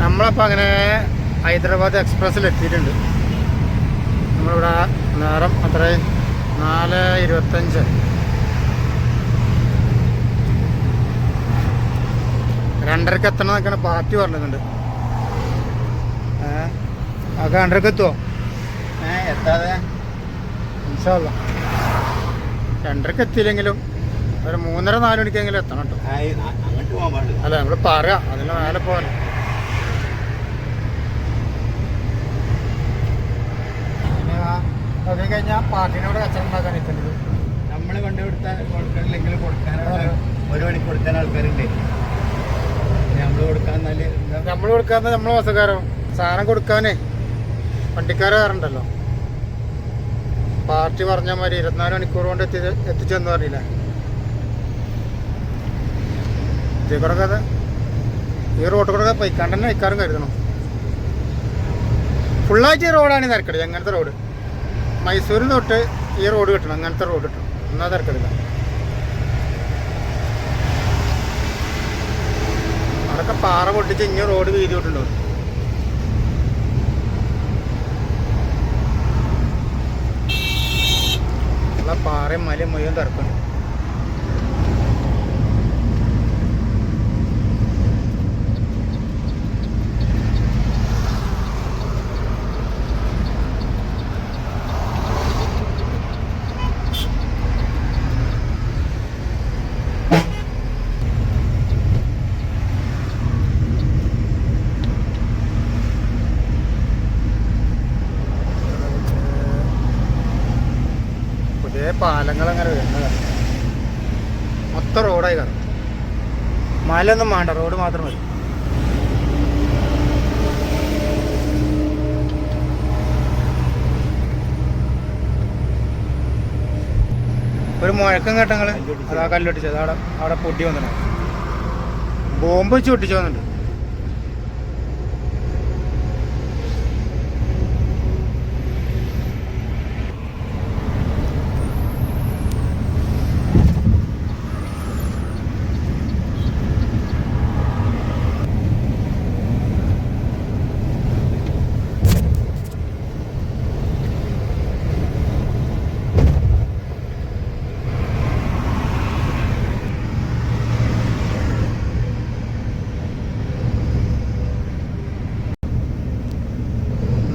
നമ്മളപ്പോൾ അങ്ങനെ ഹൈദരാബാദ് എക്സ്പ്രസ്സിൽ എത്തിയിട്ടുണ്ട്. നമ്മളിവിടെ നേരം അത്രയും 4:25. 2:30 എത്തണം എന്നൊക്കെയാണ് പാർട്ടി പറഞ്ഞിട്ടുണ്ട്. ഒക്കെ 2:30 എത്തുമോ? എത്താതെ ഇൻഷാ അല്ലാ 2:30 എത്തിയില്ലെങ്കിലും ഒരു 3:30-4 മണിക്കെങ്കിലും എത്തണം കേട്ടോ. അങ്ങോട്ട് പോകാൻ പാടില്ല. അല്ല നമ്മൾ പറയാം, അതിന് മേലെ പോകാൻ. പിന്നെ അത് കഴിഞ്ഞാൽ പാർട്ടിനോട് കച്ചവടം ഉണ്ടാക്കാൻ എത്തേണ്ടത്. നമ്മൾ കൊണ്ട് കൊടുക്കണില്ലെങ്കിൽ കൊടുക്കാനുള്ള 1 മണിക്ക് കൊടുക്കാൻ ആൾക്കാരുണ്ട്. നമ്മൾ കൊടുക്കാന്ന് നമ്മളെ വസക്കാരോ സാധനം കൊടുക്കാനേ വണ്ടിക്കാരെ കയറണ്ടല്ലോ. പാർട്ടി പറഞ്ഞ മാതിരി 24 മണിക്കൂർ കൊണ്ട് എത്തിച്ചെന്ന് പറഞ്ഞില്ല. ഇതിക്കൂടെ ഈ റോഡ് കൂടെ പൈക്കാണ്ട് തന്നെ വയ്ക്കാറും കരുതണം. ഫുള്ളായിട്ട് ഈ റോഡാണ് തിരക്കടില്ല. അങ്ങനത്തെ റോഡ് മൈസൂരിൽ തൊട്ട് ഈ റോഡ് കിട്ടണം. അങ്ങനത്തെ റോഡ് കിട്ടണം, എന്നാ തിരക്കടില്ല. അതൊക്കെ പാറ പൊട്ടിച്ച് ഇനി റോഡ് വീതി വിട്ടുണ്ടോ. ഉള്ള പാറയും മലയും മുഴുവൻ തിരക്കുണ്ട്. പാലങ്ങൾ അങ്ങനെ വരുന്നതാണ്. മൊത്തം റോഡായി കാരണം മലയൊന്നും വേണ്ട, റോഡ് മാത്രം മതി. ഒരു മുഴക്കം കേട്ടങ്ങള് അതാ കല്ലൊട്ടിച്ചത്. അവിടെ പൊട്ടി വന്നിട്ടുണ്ട്. ബോംബ് വെച്ച് പൊട്ടിച്ചു വന്നിട്ടുണ്ട്.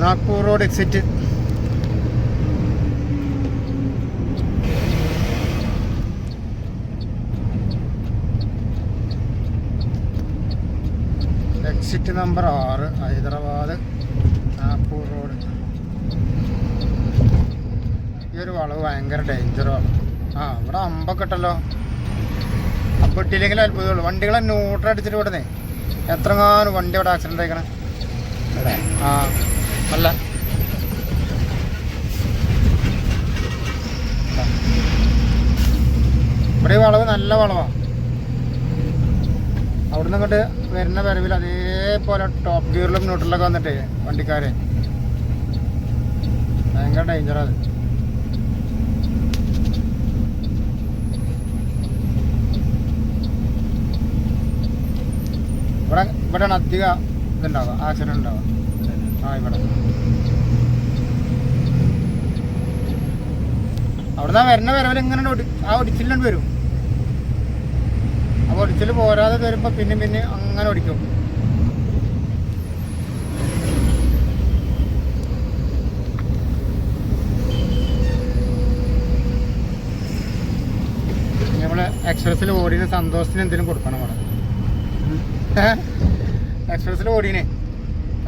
Nagpur road exit. Exit number 6 Hyderabad Nagpur road. ഈ ഒരു വളവ് ഭയങ്കര ഡേഞ്ചറാണ്. ഇവിടെ അമ്പൊക്കെ ഇട്ടല്ലോ. അമ്പ് ഇട്ടില്ലെങ്കിലും അത്ഭുതമുള്ളൂ. വണ്ടികളെ ന്യൂട്രൽ അടിച്ചിട്ട് ഇവിടുന്നേ എത്രങ്ങാനും വണ്ടി ഇവിടെ ആക്സിഡൻ്റ് ആയിക്കണേ. അല്ല ഇവിടെ വളവ് നല്ല വളവാണ്. അവിടുന്ന് ഇങ്ങോട്ട് വരുന്ന വരവിൽ അതേപോലെ ടോപ്പ് ഗിയറിലും ന്യൂട്രലൊക്കെ വന്നിട്ടേ വണ്ടിക്കാരെ ഭയങ്കര ഡേഞ്ചറാണ്. ഇവിടെയാണ് അധികം ഇതുണ്ടാവുക, ആക്സിഡന്റ് ഉണ്ടാവുക. ഇവിടെ അവിടുന്ന് വരുന്ന വരവിൽ ഇങ്ങനെ ഒടിച്ചില്ലാണ്ട് വരും. അപ്പോൾ ഒടിച്ചിൽ പോരാതെ വരുമ്പോൾ പിന്നെ അങ്ങനെ ഒടിക്കും. നമ്മള് എക്സ്പ്രസ്സിൽ ഓടിന് സന്തോഷത്തിന് എന്തെങ്കിലും കൊടുക്കണം. അവിടെ എക്സ്പ്രസ്സിൽ ഓടിനെ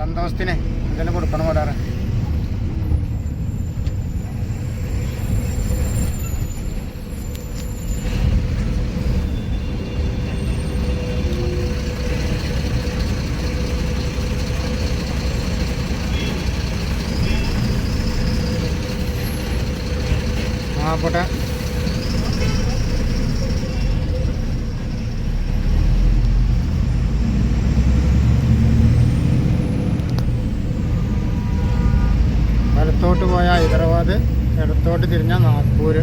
സന്തോഷത്തിന് എന്തെങ്കിലും കൊടുക്കണം. ഓടാറ് പോട്ടെ. വലത്തോട്ട് പോയ ഹൈദരാബാദ്, ഇടത്തോട്ട് തിരിഞ്ഞ നാഗ്പൂർ.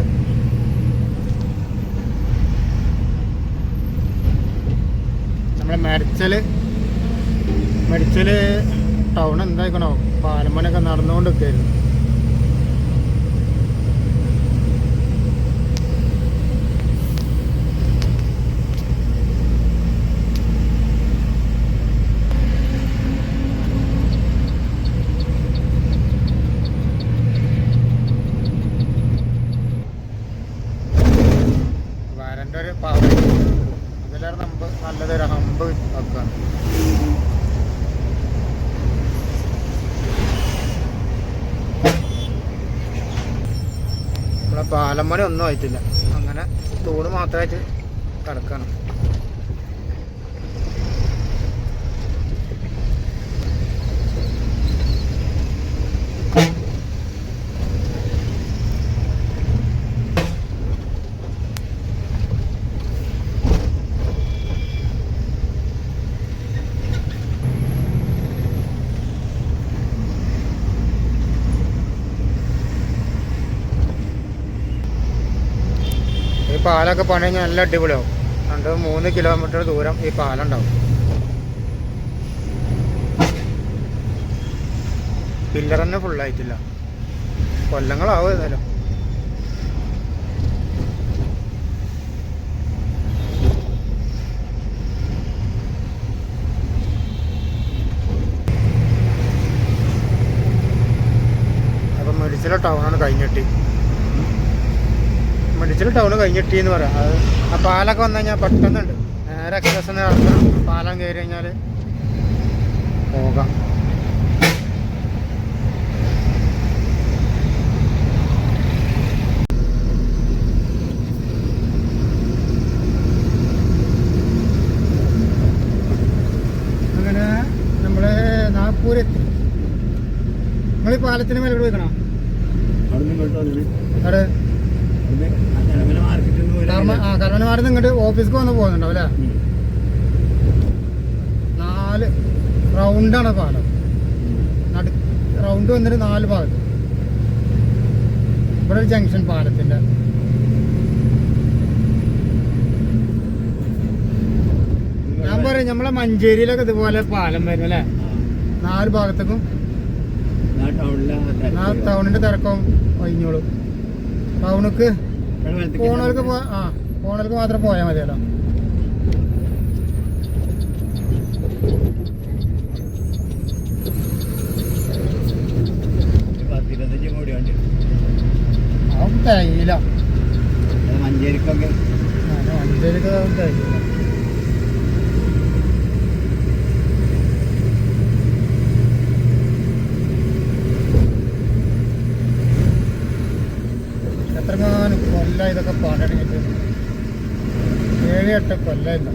നമ്മളെ മെർച്ചൽ മെഡിക്കൽ ടൗൺ എന്തായിക്കണോ പാലമ്പനൊക്കെ നടന്നുകൊണ്ട് നിൽക്കായിരുന്നു. വരൻ്റെ ഒരു പവർ അതിലേറെ നമുക്ക് നല്ലതൊരു ഹമ്പ് വെക്കുകയാണ്. നമ്മളെ പാലമ്പന ഒന്നും ആയിട്ടില്ല, അങ്ങനെ തൂണ് മാത്രമായിട്ട് കിടക്കണം. ഈ പാലൊക്കെ പണി കഴിഞ്ഞാൽ നല്ല അടിപൊളിയാവും. 2-3 കിലോമീറ്റർ ദൂരം ഈ പാലുണ്ടാവും. പില്ലർ തന്നെ ഫുള്ളായിട്ടില്ല, കൊല്ലങ്ങളാവും ഏതായാലും. അപ്പം മെഡിസിലെ ടൗണാണ് കഴിഞ്ഞിട്ട്. മെഡിക്കൽ ടൗൺ കഴിഞ്ഞിട്ടി എന്ന് പറയാം. അത് ആ പാലൊക്കെ വന്നു കഴിഞ്ഞാൽ പെട്ടെന്നുണ്ട് നേരെ എക്സ്പ്രസ് നടക്കണം. പാലം കയറി കഴിഞ്ഞാൽ പോകാം. അങ്ങനെ നമ്മൾ നാഗ്പൂരെത്തി. നിങ്ങൾ ഈ പാലത്തിന് മേലെ പോയിക്കണോ? അവിടെ കർമ്മനമാർന്ന് ഇങ്ങോട്ട് ഓഫീസിക്ക് വന്ന് പോകുന്നുണ്ടാവും അല്ലേ? 4 റൗണ്ടാണ് പാലം. റൗണ്ട് വന്നിട്ട് 4 ഭാഗത്ത്. ഇവിടെ ഒരു ജംഗ്ഷൻ പാലത്തിന്റെ. ഞാൻ പറയാം നമ്മളെ മഞ്ചേരിയിലൊക്കെ ഇതുപോലെ പാലം വരും അല്ലേ? 4 ഭാഗത്തേക്കും ടൗണിന്റെ തിരക്കും കഴിഞ്ഞോളും. ടൗണിക്ക് പോണവർക്ക് പോണവർക്ക് മാത്രം പോയാൽ മതിയല്ലോ. അതും തയ്യില്ല, മഞ്ചേരിക്കൊക്കെ തയ്യില്ല. എത്രങ്ങാനും കൊല്ല ഇതൊക്കെ പണിയെടുക്കിട്ട് 7-8 കൊല്ലമില്ല.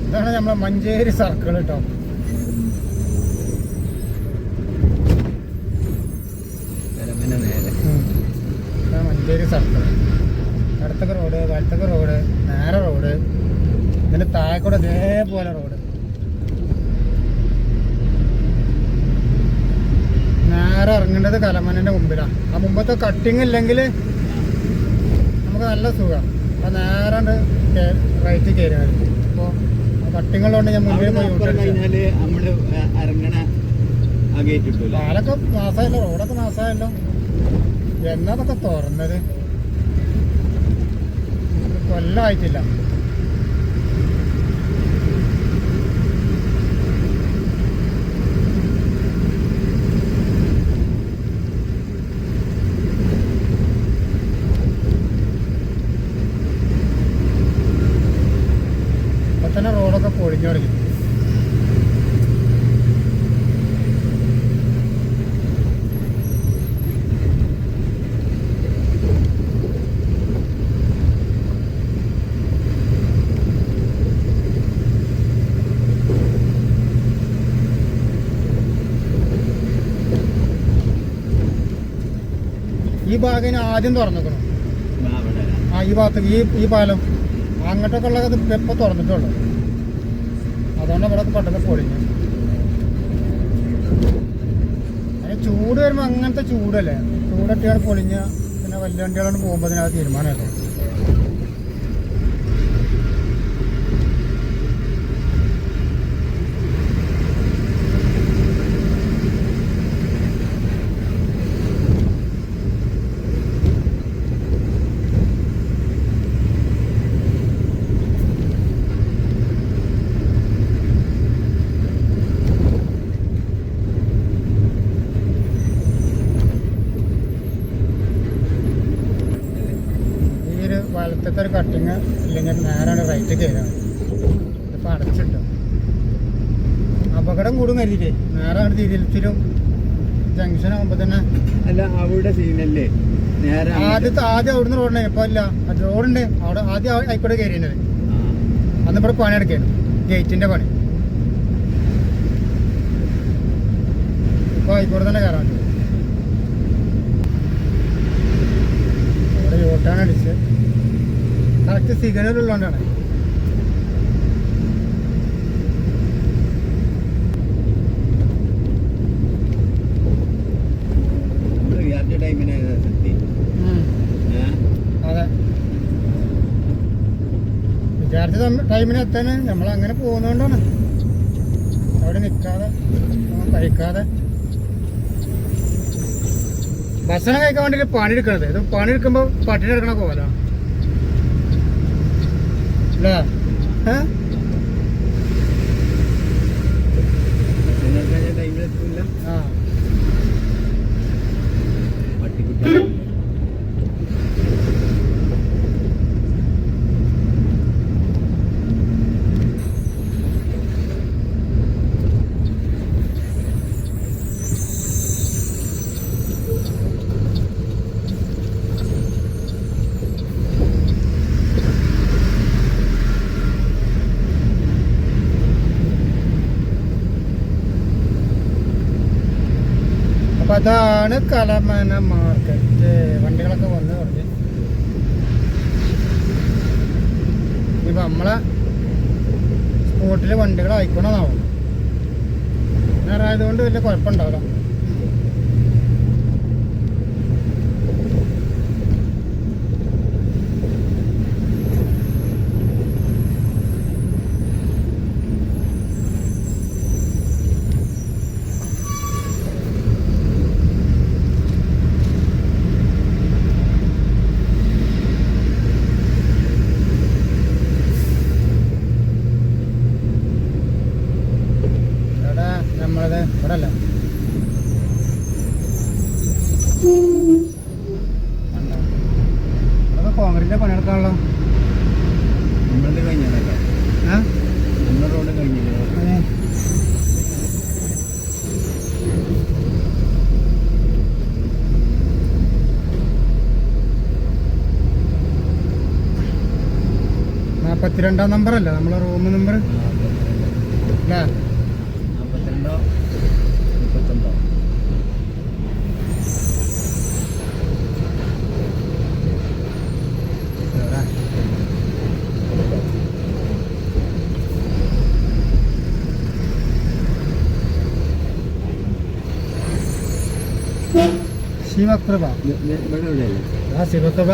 ഇതാണ് നമ്മളെ മഞ്ചേരി സർക്കിൾ കേട്ടോ. മഞ്ചേരി സർക്കിൾ ഇടത്തൊക്കെ റോഡ്, വലത്തൊക്കെ റോഡ്, നേരെ റോഡ്, ഇതിൻ്റെ താഴെക്കൂടെ ഇതേപോലെ റോഡ്. നേരെ ഇറങ്ങേണ്ടത് കലമനൻ്റെ മുമ്പിലാണ്. ആ മുമ്പത്തെ കട്ടിങ് ഇല്ലെങ്കിൽ നമുക്ക് നല്ല സുഖമാണ്. അപ്പോൾ നേരെ റൈറ്റ് കയറി വരും. അപ്പോൾ കട്ടിങ്ങുള്ളതുകൊണ്ട് ഞാൻ മുന്നിൽ പോയി. പാലൊക്കെ നാശമായല്ലോ, റോഡൊക്കെ നാശമായല്ലോ. എന്നതൊക്കെ തുറന്നത് കൊല്ലമായിട്ടില്ല. ഇപ്പൊ തന്നെ റോഡൊക്കെ പൊളിഞ്ഞു തുടങ്ങി. ഈ ഭാഗം ആദ്യം തുറന്നിക്കണം. ഈ ഭാഗത്തേക്ക് ഈ പാലം അങ്ങോട്ടൊക്കെ ഉള്ളത് ഇപ്പം തുറന്നിട്ടുള്ളൂ. അതുകൊണ്ട് ഇവിടെ പെട്ടെന്ന് പൊളിഞ്ഞു. അതിന് ചൂട് വരുമ്പോൾ അങ്ങനത്തെ ചൂടല്ലേ, ചൂടൊക്കെയാണ് പൊളിഞ്ഞ പിന്നെ വലിയ വണ്ടികളോട് പോകുമ്പോൾ അതിനകത്ത് തീരുമാനമല്ലോ. വലത്തത്തെ ഒരു കട്ടിങ് ഇല്ലെങ്കിൽ നേരാണ് റൈറ്റ് കയറാണ്. ഇതിപ്പോൾ അടച്ചിട്ടു. അപകടം കൂടും കരുതിയിട്ടേ നേരാണ് തിരിച്ചിലും ജംഗ്ഷൻ ആകുമ്പോൾ തന്നെ. അല്ല അവിടെ സീനല്ലേ നേരെ ആദ്യം അവിടുന്ന് റോഡിനെ ഇപ്പോൾ ഇല്ല, റോഡുണ്ട് അവിടെ. ആദ്യം ആയിക്കോട്ടെ കയറിയത് അന്ന് ഇവിടെ പണി എടുക്കാണ്, ഗേറ്റിൻ്റെ പണി. ഇപ്പോൾ ആയിക്കോട്ടെ തന്നെ കയറാൻ അവിടെ യോട്ടാണ് അടിച്ച് കറക്റ്റ് സിഗ്നലുള്ളതുകൊണ്ടാണ്. അതെ, വിചാരിച്ച ടൈമിന് എത്താൻ നമ്മൾ അങ്ങനെ പോകുന്നതുകൊണ്ടാണ്. അവിടെ നിൽക്കാതെ കഴിക്കാതെ ഭക്ഷണം കഴിക്കാൻ വേണ്ടിയിട്ട് പണിയെടുക്കണത്. ഇത് പണിയെടുക്കുമ്പോൾ പട്ടിണി എടുക്കണ പോലെ അല്ലേ? ആ അപ്പം അതാണ് കലമന മാർക്കറ്റ്. വണ്ടികളൊക്കെ വന്ന് തുടങ്ങി. ഇനിയിപ്പോൾ നമ്മളെ സ്പോട്ടിൽ വണ്ടികൾ ആയിക്കോണമെന്നാവും. നേരായതുകൊണ്ട് വലിയ കുഴപ്പമുണ്ടാവില്ല. നമ്മളത് ഇവിടെ അല്ല, അതൊക്കെ കോൺക്രീറ്റിൻ്റെ പണിയെടുക്കാണല്ലോ. നമ്മളത് കഴിഞ്ഞല്ലോ, നമ്മുടെ റോഡ് കഴിഞ്ഞില്ലേ? 42 നമ്പറല്ല നമ്മളെ റൂം നമ്പർ അല്ലേ? 42 39. ശിവപ്രഭ ശിവപ്രഭ ആ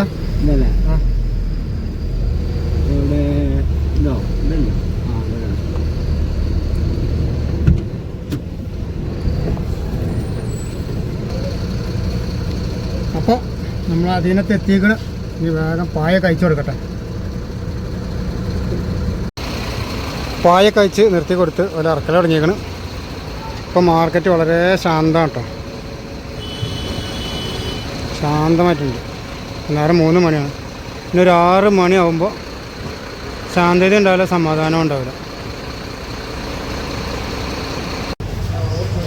അപ്പോൾ നമ്മൾ അതിനകത്ത് എത്തിക്കണം. ഈ വേഗം പായ കഴിച്ചു കൊടുക്കട്ടെ. പായ കഴിച്ച് നിർത്തി കൊടുത്ത് ഒരു ഇറക്കൽ തുടങ്ങിയേക്കണം. ഇപ്പോൾ മാർക്കറ്റ് വളരെ ശാന്തമാണ് കേട്ടോ, ശാന്തമായിട്ടുണ്ട്. നേരം 3 മണിയാണ്. പിന്നെ ഒരു 6 മണിയാകുമ്പോൾ ശാന്തത ഉണ്ടാവില്ല, സമാധാനം ഉണ്ടാവില്ല.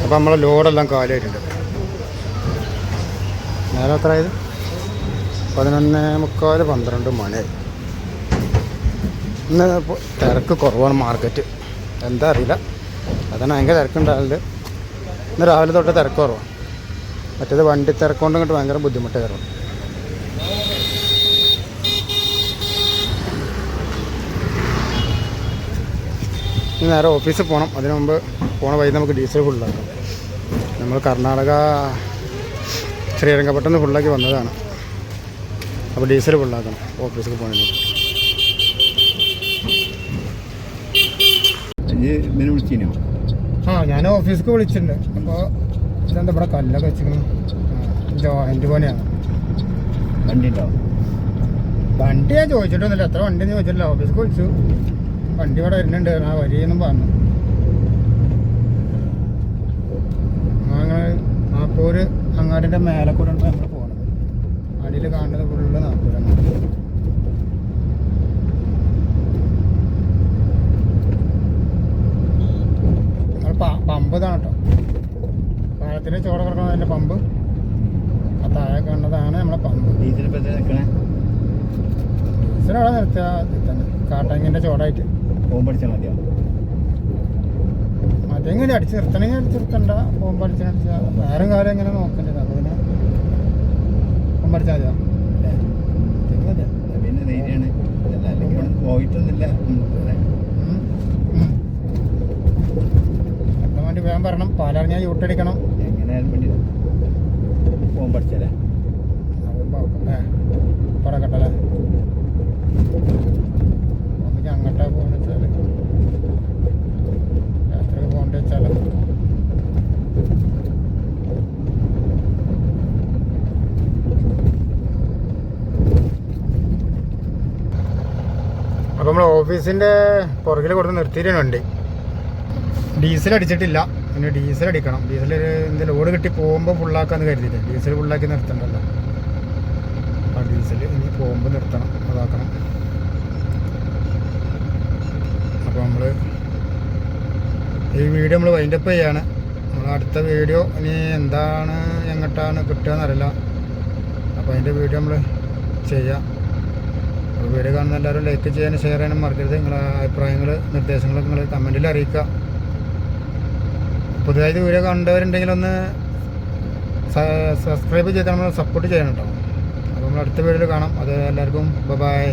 അപ്പോൾ നമ്മളെ ലോഡെല്ലാം കാലിയായിട്ടുണ്ട്. നേരം എത്ര ആയത്? 11:45 12 മണിയായി. ഇന്ന് തിരക്ക് കുറവാണ് മാർക്കറ്റ്, എന്താ അറിയില്ല. അതാണ് ഭയങ്കര തിരക്കുണ്ടാകലുണ്ട്. ഇന്ന് രാവിലെ തൊട്ട് തിരക്ക് കുറവാണ്. മറ്റേത് വണ്ടി തിരക്കൊണ്ട് ഇങ്ങോട്ട് ഭയങ്കര ബുദ്ധിമുട്ട് കയറും. ഇനി നേരെ ഓഫീസിൽ പോകണം. അതിന് മുമ്പ് പോണ വഴി നമുക്ക് ഡീസൽ ഫുള്ളാക്കാം. നമ്മൾ കർണാടക ശ്രീരംഗപട്ടണം ഫുള്ളാക്കി വന്നതാണ്. അപ്പോൾ ഡീസൽ ഫുള്ളാക്കണം ഓഫീസിൽ പോകണമെങ്കിൽ. വിളിച്ചിനോ? ആ ഞാൻ ഓഫീസിലേക്ക് വിളിച്ചിട്ടുണ്ട്. അപ്പോൾ ഇതെന്താ ഇവിടെ കല്ലൊക്കെ വെച്ചിരിക്കണം. ജോയിൻ്റ് പണിയാണ്. വണ്ടി ഉണ്ടോ? വണ്ടി ഞാൻ ചോദിച്ചിട്ടൊന്നുമില്ല. എത്ര വണ്ടി എന്ന് ചോദിച്ചിട്ടില്ല. ഓഫീസിൽ വിളിച്ചു. വണ്ടി ഇവിടെ വരുന്നുണ്ട് ആ വരിയെന്നും പറഞ്ഞു. ഞങ്ങൾ നാഗ്പൂർ അങ്ങാടിൻ്റെ മേലെ കൂടെ ഉണ്ട് നമ്മൾ പോകുന്നത്. അടിയിൽ കാണുന്നത് ഫുള്ള് നാഗ്പൂരാണ്. പമ്പ് ഇതാണ് കേട്ടോ. പാലത്തിൻ്റെ ചോട കിടക്കണം അതിൻ്റെ പമ്പ്. ആ താഴെ കാണുന്നതാണ് നമ്മളെ പമ്പ്. ഡീസൽ അവിടെ നിർത്തിയാൽ തന്നെ കാട്ടാങ്ങിൻ്റെ ചോടായിട്ട് പോകുമ്പോൾ മതിയോ? അതെങ്ങനെ അടിച്ച് നിർത്തണമെങ്കിൽ അടിച്ച് നിർത്തണ്ട. പോകുമ്പോൾ അടിച്ചാൽ വേറെ കാര്യം എങ്ങനെ നോക്കേണ്ടത്. അപ്പോൾ പിന്നെ പോകുമ്പോൾ അടിച്ചാൽ മതിയോ? പിന്നെ ധൈര്യമാണ്. പോയിട്ടൊന്നുമില്ല. എത്താൻ വേണ്ടി വേഗം പറയണം. പാലറിഞ്ഞാൽ യൂട്ടടിക്കണം. എങ്ങനെയായാലും വേണ്ടി പോകുമ്പോൾ അടിച്ചല്ലേ പടക്കട്ടല്ലേ. നമുക്ക് അങ്ങോട്ടാ പോകണമെന്ന് വെച്ചാൽ രാത്രി പോകേണ്ട വെച്ചാൽ അപ്പോൾ നമ്മൾ ഓഫീസിൻ്റെ പുറകിൽ കൊടുത്ത് നിർത്തിയിട്ടാണ് വണ്ടി. ഡീസൽ അടിച്ചിട്ടില്ല. പിന്നെ ഡീസൽ അടിക്കണം. ഡീസൽ എന്ത് ലോഡ് കിട്ടി പോകുമ്പോൾ ഫുള്ളാക്കാന്ന് കരുതിയിട്ട് ഡീസൽ ഫുള്ളാക്കി നിർത്തണ്ടല്ലോ. ആ ഡീസൽ ഇനി പോകുമ്പോൾ നിർത്തണം. അതാക്കണം. അപ്പോൾ നമ്മൾ ഈ വീഡിയോ നമ്മൾ വൈൻഡപ്പ് ചെയ്യാണ്. നമ്മൾ അടുത്ത വീഡിയോ ഇനി എന്താണ് എങ്ങോട്ടാണ് കിട്ടുകയെന്നറിയില്ല. അപ്പോൾ അതിൻ്റെ വീഡിയോ നമ്മൾ ചെയ്യാം. അപ്പോൾ വീഡിയോ കാണുന്ന എല്ലാവരും ലൈക്ക് ചെയ്യാനും ഷെയർ ചെയ്യാനും മറക്കരുത്. നിങ്ങളുടെ അഭിപ്രായങ്ങൾ നിർദ്ദേശങ്ങളൊക്കെ നിങ്ങൾ കമൻറ്റിൽ അറിയിക്കുക. പുതുതായിട്ട് വീഡിയോ കണ്ടവരുണ്ടെങ്കിൽ ഒന്ന് സബ്സ്ക്രൈബ് ചെയ്ത് നമ്മൾ സപ്പോർട്ട് ചെയ്യണം കേട്ടോ. അപ്പോൾ നമ്മൾ അടുത്ത വീഡിയോയിൽ കാണാം. അത് എല്ലാവർക്കും ബൈ.